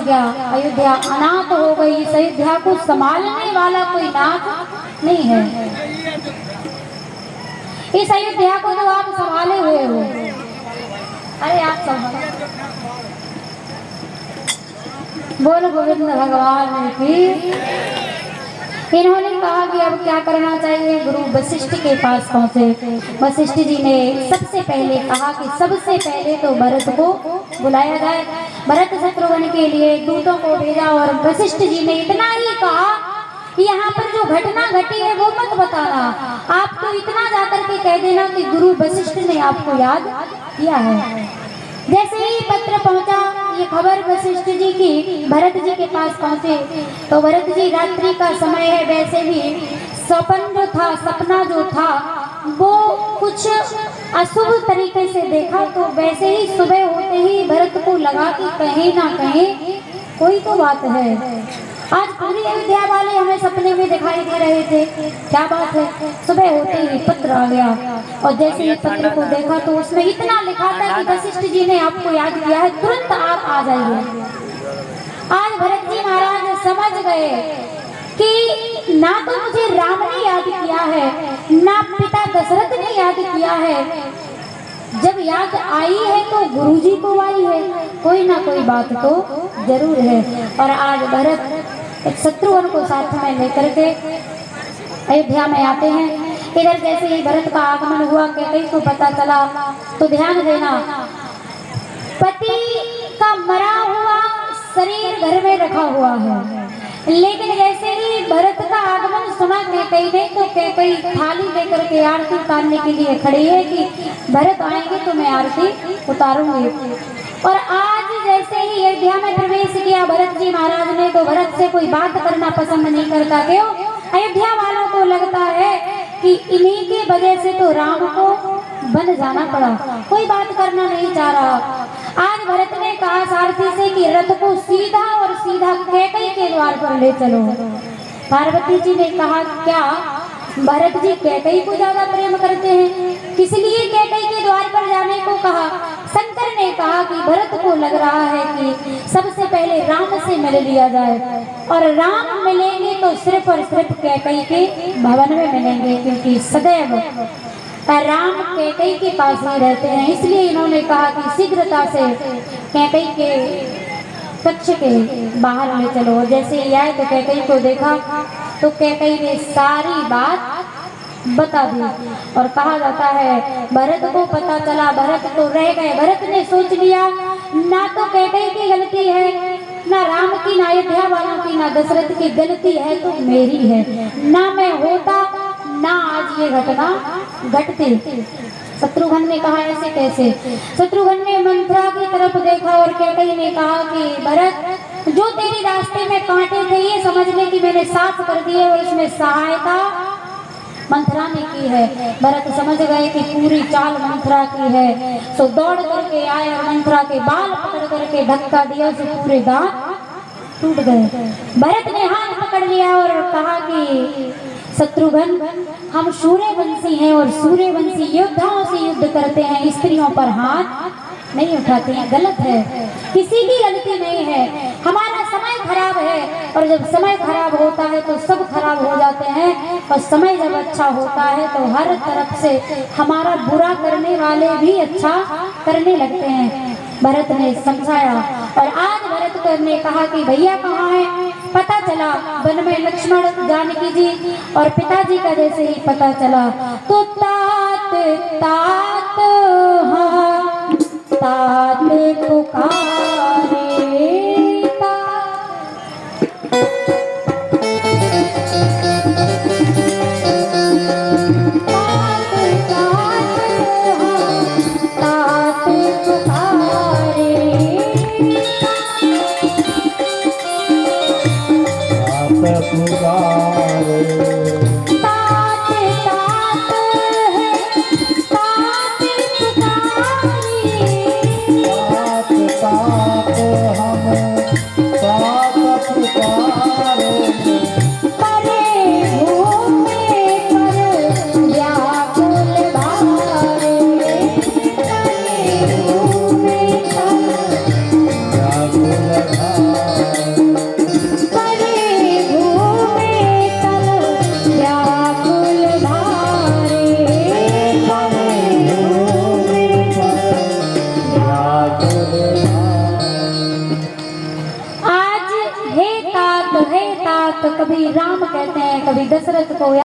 Much गया, अयोध्या अनाथ हो गई। इस अयोध्या को संभालने वाला कोई नाथ नहीं है। इस अयोध्या को तो आप संभाले हुए हो। अरे आप संभालो। बोलो गोविंद भगवान की। इन्होंने कहा कि अब क्या करना चाहिए। गुरु वशिष्ठ के पास पहुंचे। वशिष्ठ जी ने सबसे पहले कहा कि सबसे पहले तो भरत को बुलाया जाए। भरत शत्रुघ्न के लिए दूतों को भेजा और वशिष्ठ जी ने इतना ही कहा कि यहाँ पर जो घटना घटी है वो मत बताना, आप तो इतना जाकर के कह देना कि गुरु वशिष्ठ ने आपको याद किया है। जैसे ही पत्र पहुंचा, ये खबर वशिष्ठ जी की भरत जी के पास पहुंचे तो भरत जी, रात्रि का समय है, वैसे भी सपना जो था वो कुछ अशुभ तरीके से देखा। तो वैसे ही सुबह होते ही भरत को लगा कि कहीं ना कहीं कोई तो बात है। आज पूरी अयोध्या वाले हमें सपने में दिखाई दे रहे थे, क्या बात है। सुबह होते ही पत्र आ गया और जैसे ही पत्र को देखा तो उसमें इतना लिखा था कि वशिष्ठ जी ने आपको याद किया है, तुरंत आप आ जाइए। आज भरत जी महाराज समझ गए कि ना तो मुझे राम ने याद किया है, ना पिता दशरथ ने याद किया है। जब याद आई है तो गुरुजी को आई है, कोई ना कोई बात तो जरूर है। और आज भरत एक शत्रुघ्न को साथ में लेकर के अयोध्या में आते हैं। इधर जैसे ही भरत का आगमन हुआ, कैकेयी को पता चला तो ध्यान देना, पति का मरा हुआ शरीर घर में रखा हुआ है, लेकिन जैसे ही भरत का आगमन सुना कैकेयी ने तो कैकेयी थाली लेकर के आरती उतारने के लिए खड़ी है कि भरत आएंगे तो मैं आरती उतारूंगी। और आज जैसे ही अयोध्या में प्रवेश किया भरत जी महाराज ने, तो भरत से कोई बात करना पसंद नहीं करता। क्यों? अयोध्या वालों को लगता है कि इन्हीं के वजह से तो राम को बन जाना पड़ा, कोई बात करना नहीं चाह रहा। आज भरत ने कहा सारथी से कि रथ को सीधा और सीधा कैकेयी के द्वार पर ले चलो। पार्वती जी ने कहा क्या भरत जी कैकेयी को ज्यादा प्रेम करते हैं, किस लिए कैकेयी के द्वार पर जाने को कहा? शंकर ने कहा कि भरत को लग रहा है कि सबसे पहले राम से मिल लिया जाए, और राम मिलेंगे तो सिर्फ और सिर्फ कैकेयी के भवन में मिलेंगे, क्योंकि सदैव राम कैकेयी के पास ही रहते हैं। इसलिए इन्होंने कहा कि शीघ्रता से कैकेयी के कक्ष के बाहर ले चलो। जैसे ही आए तो कैकेयी को देखा तो कैकेयी ने सारी बात बता दी। और कहा जाता है भरत को पता चला, भरत तो रह गए। भरत ने सोच लिया ना तो कैकेयी की गलती है, ना राम की, ना अयोध्या वालों की, ना दशरथ की गलती है, तो मेरी है। ना मैं होता ना आज ये घटना घटती। शत्रुघ्न ने कहा ऐसे कैसे? शत्रुघ्न ने मंथरा की तरफ देखा और कैकेयी ने कहा कि भरत, जो तेरे रास्ते में कांटे थे ये समझ ले कि मैंने साफ कर दिए और इसमें सहायता मंथरा ने की है। भरत समझ गए कि पूरी चाल मंथरा की है, तो दौड़ करके आए और मंथरा के बाल पकड़ करके धक्का दिया, तो पूरे दांत टूट गए। भरत ने हाथ पकड़ लिया और कहा कि शत्रुघ्न, हम सूर्यवंशी हैं और सूर्यवंशी योद्धाओं से युद्ध करते हैं, स्त्रियों पर हाथ नहीं उठाते हैं। गलत है, किसी की गलती नहीं है, हमारा समय खराब है, और जब समय खराब होता है तो सब खराब हो जाते हैं, और समय जब अच्छा होता है तो हर तरफ से हमारा बुरा करने वाले भी अच्छा करने लगते हैं। भरत ने समझाया और आज भरत ने कहा कि भैया कहाँ है? पता चला वन में लक्ष्मण, जानकी जी और पिताजी का जैसे ही पता चला तो तात तात हाँ तात पुकारे हे तात, कभी राम कहते हैं, कभी दशरथ को।